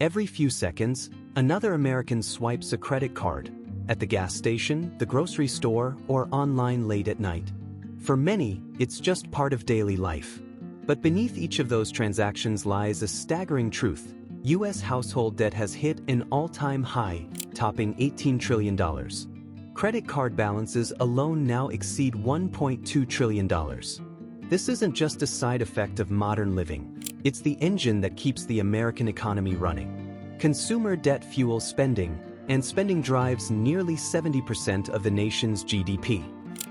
Every few seconds, another American swipes a credit card, at the gas station, the grocery store, or online late at night. For many, it's just part of daily life. But beneath each of those transactions lies a staggering truth. U.S. household debt has hit an all-time high, topping $18 trillion. Credit card balances alone now exceed $1.2 trillion. This isn't just a side effect of modern living. It's the engine that keeps the American economy running. Consumer debt fuels spending, and spending drives nearly 70% of the nation's GDP.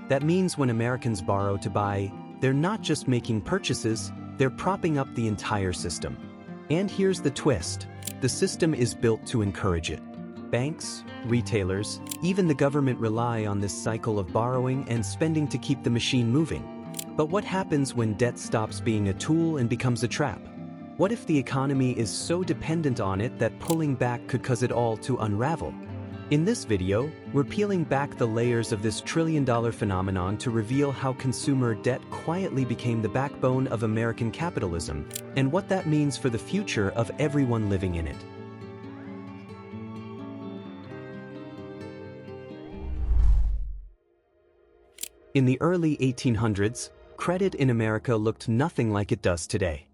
That means when Americans borrow to buy, they're not just making purchases, they're propping up the entire system. And here's the twist: the system is built to encourage it. Banks, retailers, even the government rely on this cycle of borrowing and spending to keep the machine moving. But what happens when debt stops being a tool and becomes a trap? What if the economy is so dependent on it that pulling back could cause it all to unravel? In this video, we're peeling back the layers of this trillion-dollar phenomenon to reveal how consumer debt quietly became the backbone of American capitalism, and what that means for the future of everyone living in it. In the early 1800s, credit in America looked nothing like it does today.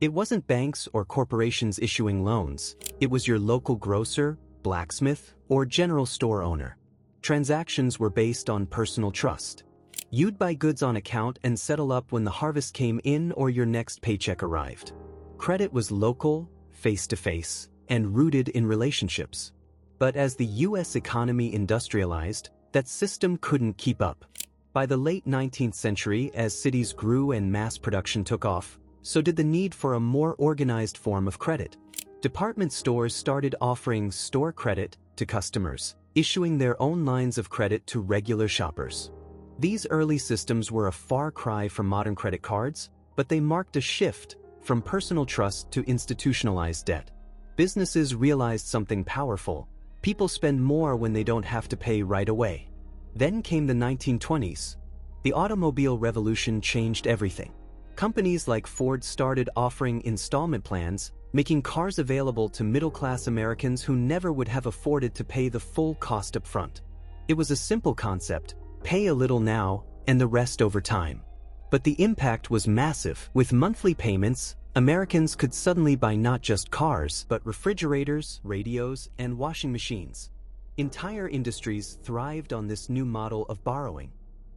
It wasn't banks or corporations issuing loans. It was your local grocer, blacksmith, or general store owner. Transactions were based on personal trust. You'd buy goods on account and settle up when the harvest came in or your next paycheck arrived. Credit was local, face-to-face, and rooted in relationships. But as the U.S. economy industrialized, that system couldn't keep up. By the late 19th century, as cities grew and mass production took off, so did the need for a more organized form of credit. Department stores started offering store credit to customers, issuing their own lines of credit to regular shoppers. These early systems were a far cry from modern credit cards, but they marked a shift from personal trust to institutionalized debt. Businesses realized something powerful: people spend more when they don't have to pay right away. Then came the 1920s. The automobile revolution changed everything. Companies like Ford started offering installment plans, making cars available to middle-class Americans who never would have afforded to pay the full cost up front. It was a simple concept: pay a little now, and the rest over time. But the impact was massive. With monthly payments, Americans could suddenly buy not just cars, but refrigerators, radios, and washing machines. Entire industries thrived on this new model of borrowing.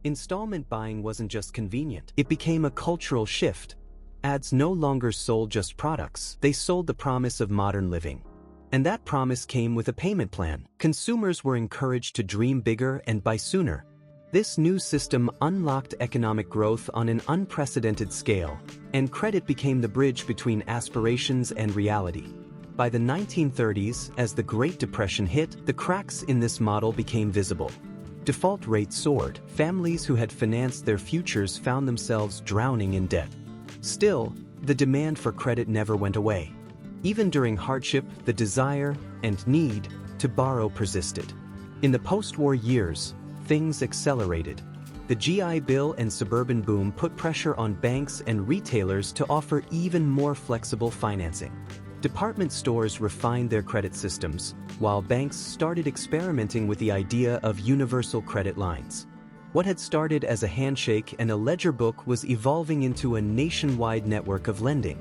Installment buying wasn't just convenient, it became a cultural shift. Ads no longer sold just products, they sold the promise of modern living. And that promise came with a payment plan. Consumers were encouraged to dream bigger and buy sooner. This new system unlocked economic growth on an unprecedented scale, and credit became the bridge between aspirations and reality. By the 1930s, as the Great Depression hit, the cracks in this model became visible. Default rates soared. Families who had financed their futures found themselves drowning in debt. Still, the demand for credit never went away. Even during hardship, the desire and need to borrow persisted. In the post-war years, things accelerated. The GI Bill and suburban boom put pressure on banks and retailers to offer even more flexible financing. Department stores refined their credit systems, while banks started experimenting with the idea of universal credit lines. What had started as a handshake and a ledger book was evolving into a nationwide network of lending.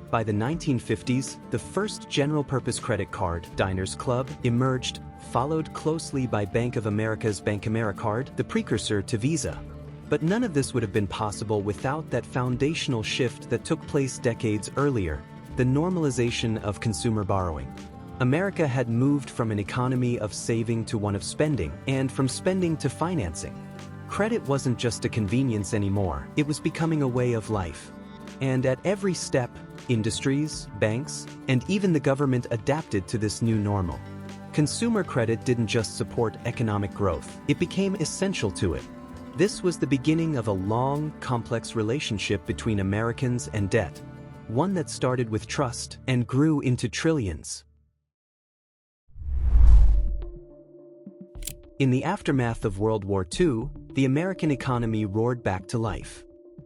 By the 1950s, the first general-purpose credit card, Diners Club, emerged, followed closely by Bank of America's BankAmericard, the precursor to Visa. But none of this would have been possible without that foundational shift that took place decades earlier: the normalization of consumer borrowing. America had moved from an economy of saving to one of spending, and from spending to financing. Credit wasn't just a convenience anymore, it was becoming a way of life. And at every step, industries, banks, and even the government adapted to this new normal. Consumer credit didn't just support economic growth, it became essential to it. This was the beginning of a long, complex relationship between Americans and debt. One that started with trust and grew into trillions. In the aftermath of World War II, the American economy roared back to life.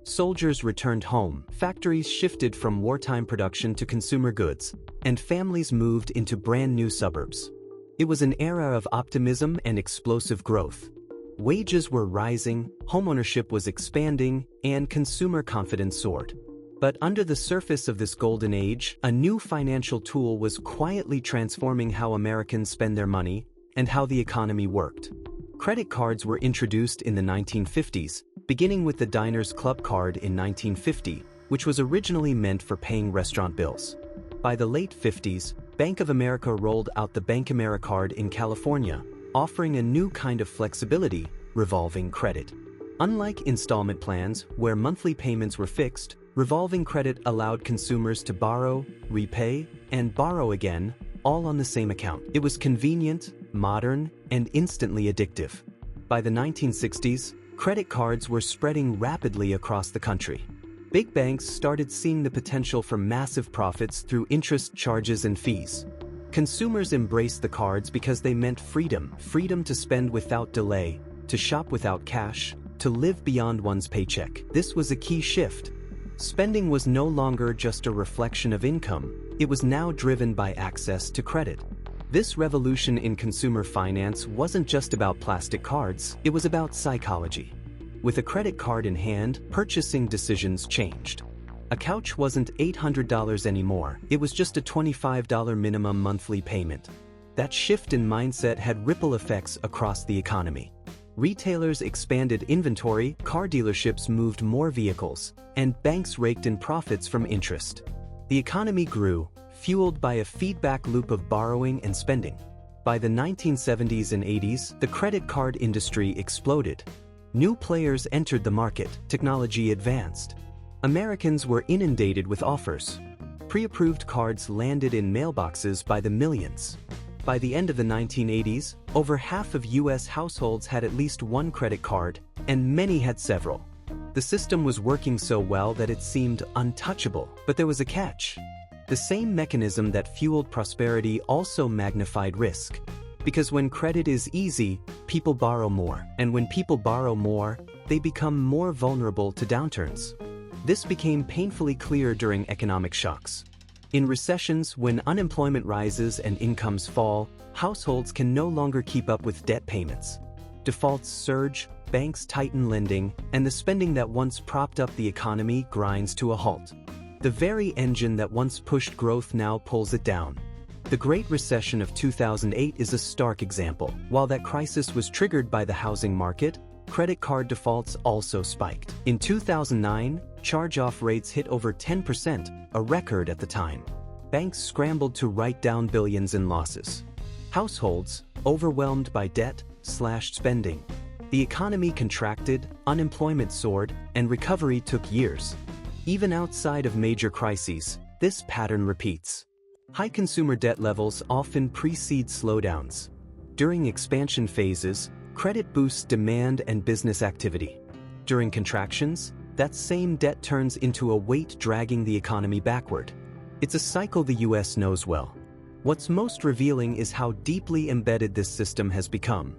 Soldiers returned home, factories shifted from wartime production to consumer goods, and families moved into brand new suburbs. It was an era of optimism and explosive growth. Wages were rising, homeownership was expanding, and consumer confidence soared. But under the surface of this golden age, a new financial tool was quietly transforming how Americans spend their money and how the economy worked. Credit cards were introduced in the 1950s, beginning with the Diners Club card in 1950, which was originally meant for paying restaurant bills. By the late 50s, Bank of America rolled out the BankAmericard in California, offering a new kind of flexibility, revolving credit. Unlike installment plans, where monthly payments were fixed, revolving credit allowed consumers to borrow, repay, and borrow again, all on the same account. It was convenient, modern, and instantly addictive. By the 1960s, credit cards were spreading rapidly across the country. Big banks started seeing the potential for massive profits through interest charges and fees. Consumers embraced the cards because they meant freedom to spend without delay, to shop without cash, to live beyond one's paycheck. This was a key shift. Spending was no longer just a reflection of income, it was now driven by access to credit. This revolution in consumer finance wasn't just about plastic cards, it was about psychology. With a credit card in hand, purchasing decisions changed. A couch wasn't $800 anymore, it was just a $25 minimum monthly payment. That shift in mindset had ripple effects across the economy. Retailers expanded inventory, car dealerships moved more vehicles, and banks raked in profits from interest. The economy grew, fueled by a feedback loop of borrowing and spending. By the 1970s and 80s, the credit card industry exploded. New players entered the market, technology advanced. Americans were inundated with offers. Pre-approved cards landed in mailboxes by the millions. By the end of the 1980s, over half of U.S. households had at least one credit card, and many had several. The system was working so well that it seemed untouchable, but there was a catch. The same mechanism that fueled prosperity also magnified risk. Because when credit is easy, people borrow more, and when people borrow more, they become more vulnerable to downturns. This became painfully clear during economic shocks. In recessions, when unemployment rises and incomes fall, households can no longer keep up with debt payments. Defaults surge, banks tighten lending, and the spending that once propped up the economy grinds to a halt. The very engine that once pushed growth now pulls it down. The Great Recession of 2008 is a stark example. While that crisis was triggered by the housing market, credit card defaults also spiked. In 2009, charge-off rates hit over 10%, a record at the time. Banks scrambled to write down billions in losses. Households, overwhelmed by debt, slashed spending. The economy contracted, unemployment soared, and recovery took years. Even outside of major crises, this pattern repeats. High consumer debt levels often precede slowdowns. During expansion phases, credit boosts demand and business activity. During contractions, that same debt turns into a weight dragging the economy backward. It's a cycle the US knows well. What's most revealing is how deeply embedded this system has become.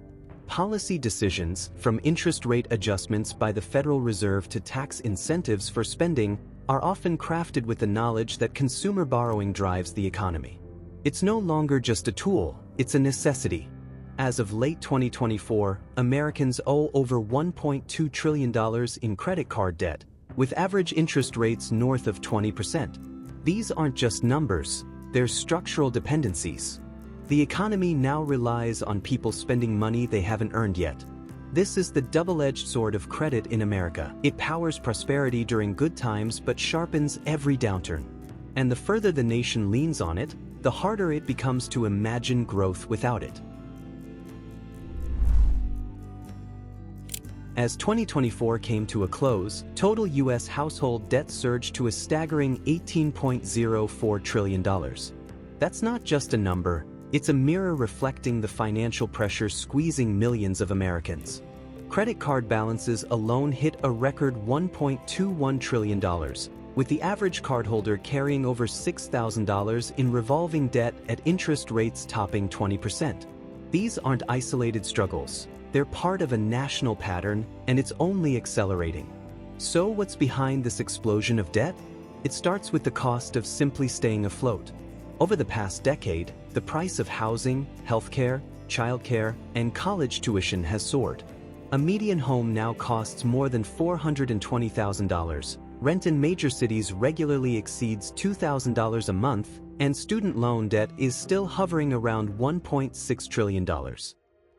Policy decisions, from interest rate adjustments by the Federal Reserve to tax incentives for spending, are often crafted with the knowledge that consumer borrowing drives the economy. It's no longer just a tool, it's a necessity. As of late 2024, Americans owe over $1.2 trillion in credit card debt, with average interest rates north of 20%. These aren't just numbers, they're structural dependencies. The economy now relies on people spending money they haven't earned yet. This is the double-edged sword of credit in America. It powers prosperity during good times but sharpens every downturn. And the further the nation leans on it, the harder it becomes to imagine growth without it. As 2024 came to a close, total U.S. household debt surged to a staggering $18.04 trillion. That's not just a number, it's a mirror reflecting the financial pressure squeezing millions of Americans. Credit card balances alone hit a record $1.21 trillion, with the average cardholder carrying over $6,000 in revolving debt at interest rates topping 20%. These aren't isolated struggles. They're part of a national pattern, and it's only accelerating. So what's behind this explosion of debt? It starts with the cost of simply staying afloat. Over the past decade, the price of housing, healthcare, childcare, and college tuition has soared. A median home now costs more than $420,000. Rent in major cities regularly exceeds $2,000 a month, and student loan debt is still hovering around $1.6 trillion.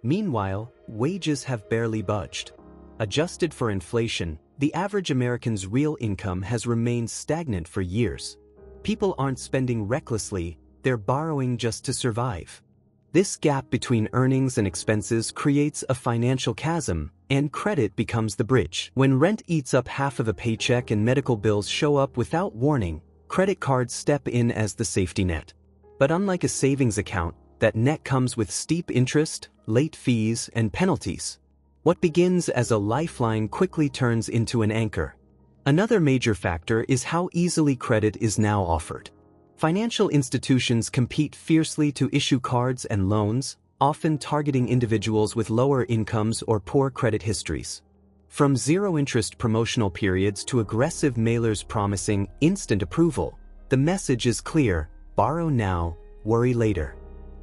Meanwhile, wages have barely budged. Adjusted for inflation, the average American's real income has remained stagnant for years. People aren't spending recklessly, they're borrowing just to survive. This gap between earnings and expenses creates a financial chasm, and credit becomes the bridge. When rent eats up half of a paycheck and medical bills show up without warning, credit cards step in as the safety net. But unlike a savings account, that net comes with steep interest, late fees, and penalties. What begins as a lifeline quickly turns into an anchor. Another major factor is how easily credit is now offered. Financial institutions compete fiercely to issue cards and loans, often targeting individuals with lower incomes or poor credit histories. From zero-interest promotional periods to aggressive mailers promising instant approval, the message is clear: borrow now, worry later.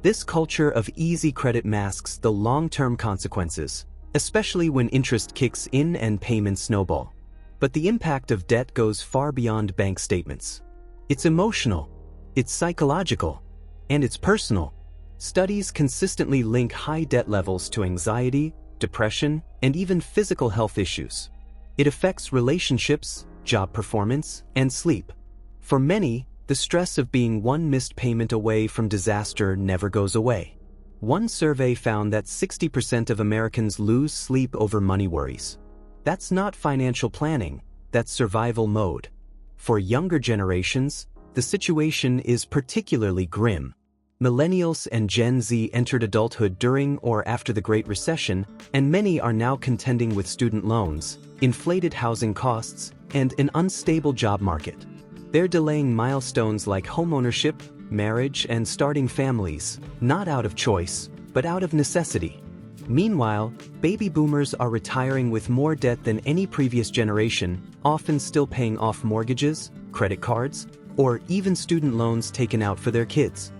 This culture of easy credit masks the long-term consequences, especially when interest kicks in and payments snowball. But the impact of debt goes far beyond bank statements. It's emotional, it's psychological, and it's personal. Studies consistently link high debt levels to anxiety, depression, and even physical health issues. It affects relationships, job performance, and sleep. For many, the stress of being one missed payment away from disaster never goes away. One survey found that 60% of Americans lose sleep over money worries. That's not financial planning, that's survival mode. For younger generations, the situation is particularly grim. Millennials and Gen Z entered adulthood during or after the Great Recession, and many are now contending with student loans, inflated housing costs, and an unstable job market. They're delaying milestones like homeownership, marriage, and starting families, not out of choice, but out of necessity. Meanwhile, baby boomers are retiring with more debt than any previous generation, often still paying off mortgages, credit cards, or even student loans taken out for their kids.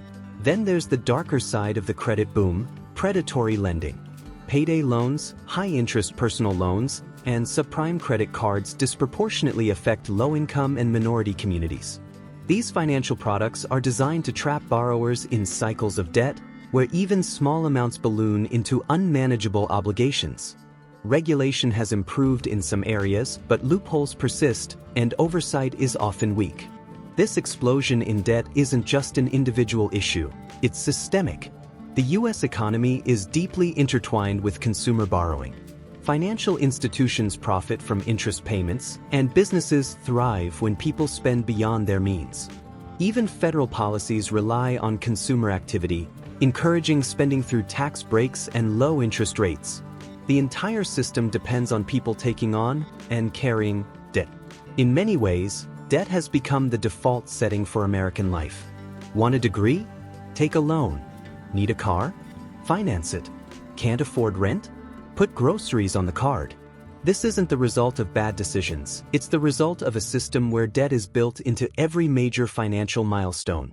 Then there's the darker side of the credit boom: predatory lending. Payday loans, high-interest personal loans, and subprime credit cards disproportionately affect low-income and minority communities. These financial products are designed to trap borrowers in cycles of debt, where even small amounts balloon into unmanageable obligations. Regulation has improved in some areas, but loopholes persist, and oversight is often weak. This explosion in debt isn't just an individual issue, it's systemic. The U.S. economy is deeply intertwined with consumer borrowing. Financial institutions profit from interest payments, and businesses thrive when people spend beyond their means. Even federal policies rely on consumer activity, encouraging spending through tax breaks and low interest rates. The entire system depends on people taking on and carrying debt. In many ways, debt has become the default setting for American life. Want a degree? Take a loan. Need a car? Finance it. Can't afford rent? Put groceries on the card. This isn't the result of bad decisions, it's the result of a system where debt is built into every major financial milestone.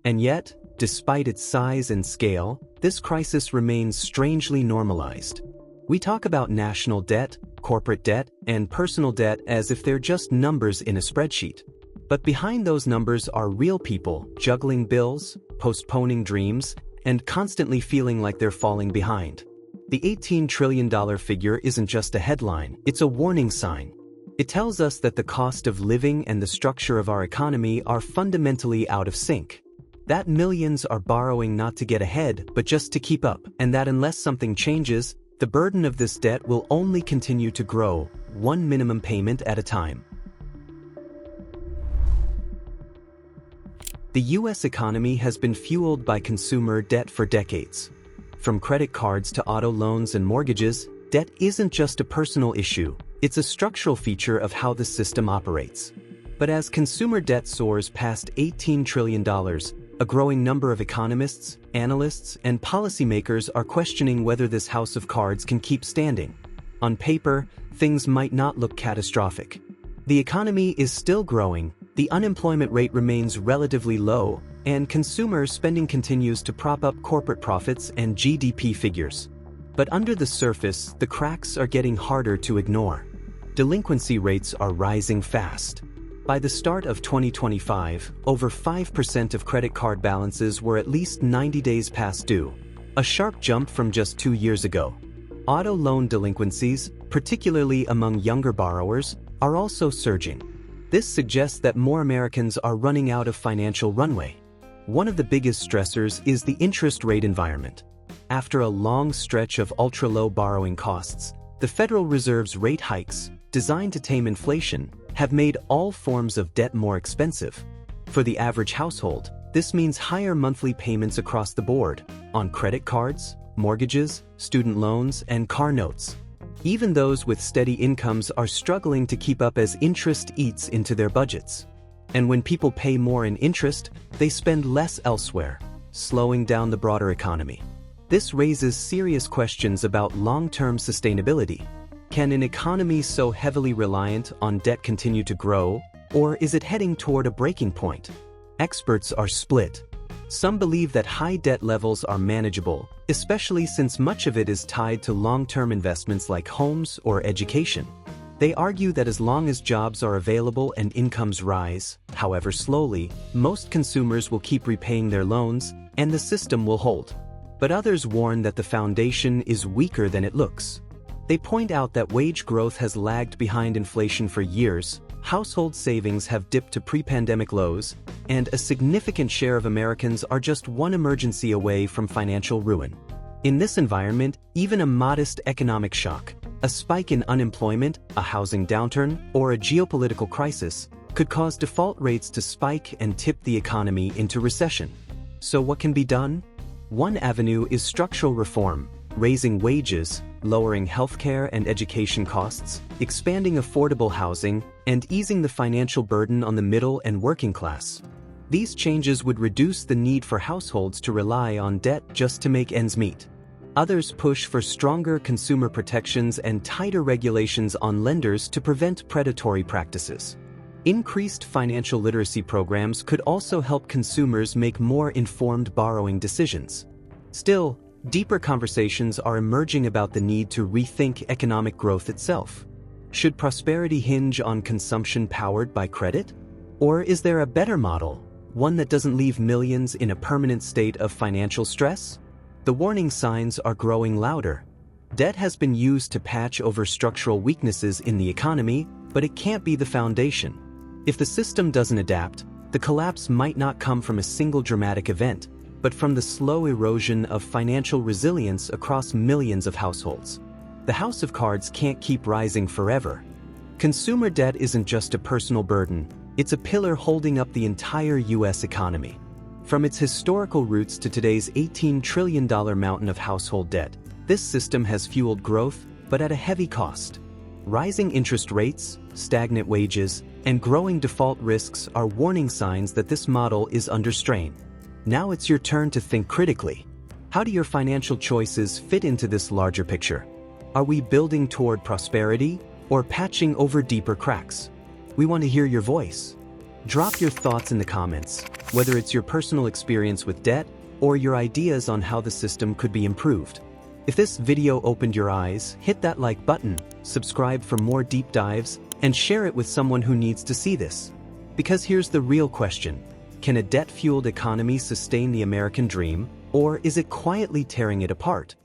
And yet, despite its size and scale, this crisis remains strangely normalized. We talk about national debt, corporate debt, and personal debt as if they're just numbers in a spreadsheet. But behind those numbers are real people juggling bills, postponing dreams, and constantly feeling like they're falling behind. The $18 trillion figure isn't just a headline, it's a warning sign. It tells us that the cost of living and the structure of our economy are fundamentally out of sync. That millions are borrowing not to get ahead, but just to keep up, and that unless something changes, the burden of this debt will only continue to grow, one minimum payment at a time. The U.S. economy has been fueled by consumer debt for decades. From credit cards to auto loans and mortgages, debt isn't just a personal issue, it's a structural feature of how the system operates. But as consumer debt soars past $18 trillion, a growing number of economists, analysts, and policymakers are questioning whether this house of cards can keep standing. On paper, things might not look catastrophic. The economy is still growing, the unemployment rate remains relatively low, and consumer spending continues to prop up corporate profits and GDP figures. But under the surface, the cracks are getting harder to ignore. Delinquency rates are rising fast. By the start of 2025, over 5% of credit card balances were at least 90 days past due, a sharp jump from just 2 years ago. Auto loan delinquencies, particularly among younger borrowers, are also surging. This suggests that more Americans are running out of financial runway. One of the biggest stressors is the interest rate environment. After a long stretch of ultra-low borrowing costs, the Federal Reserve's rate hikes, designed to tame inflation, have made all forms of debt more expensive. For the average household, this means higher monthly payments across the board, on credit cards, mortgages, student loans, and car notes. Even those with steady incomes are struggling to keep up as interest eats into their budgets. And when people pay more in interest, they spend less elsewhere, slowing down the broader economy. This raises serious questions about long-term sustainability. Can an economy so heavily reliant on debt continue to grow, or is it heading toward a breaking point? Experts are split. Some believe that high debt levels are manageable, especially since much of it is tied to long-term investments like homes or education. They argue that as long as jobs are available and incomes rise, however slowly, most consumers will keep repaying their loans, and the system will hold. But others warn that the foundation is weaker than it looks. They point out that wage growth has lagged behind inflation for years, household savings have dipped to pre-pandemic lows, and a significant share of Americans are just one emergency away from financial ruin. In this environment, even a modest economic shock, a spike in unemployment, a housing downturn, or a geopolitical crisis could cause default rates to spike and tip the economy into recession. So what can be done? One avenue is structural reform, raising wages, lowering healthcare and education costs, expanding affordable housing, and easing the financial burden on the middle and working class. These changes would reduce the need for households to rely on debt just to make ends meet. Others push for stronger consumer protections and tighter regulations on lenders to prevent predatory practices. Increased financial literacy programs could also help consumers make more informed borrowing decisions. Still, deeper conversations are emerging about the need to rethink economic growth itself. Should prosperity hinge on consumption powered by credit? Or is there a better model, one that doesn't leave millions in a permanent state of financial stress? The warning signs are growing louder. Debt has been used to patch over structural weaknesses in the economy, but it can't be the foundation. If the system doesn't adapt, the collapse might not come from a single dramatic event, but from the slow erosion of financial resilience across millions of households. The house of cards can't keep rising forever. Consumer debt isn't just a personal burden, it's a pillar holding up the entire U.S. economy. From its historical roots to today's $18 trillion mountain of household debt, this system has fueled growth, but at a heavy cost. Rising interest rates, stagnant wages, and growing default risks are warning signs that this model is under strain. Now it's your turn to think critically. How do your financial choices fit into this larger picture? Are we building toward prosperity or patching over deeper cracks? We want to hear your voice. Drop your thoughts in the comments, whether it's your personal experience with debt or your ideas on how the system could be improved. If this video opened your eyes, hit that like button, subscribe for more deep dives, and share it with someone who needs to see this. Because here's the real question. Can a debt-fueled economy sustain the American dream, or is it quietly tearing it apart?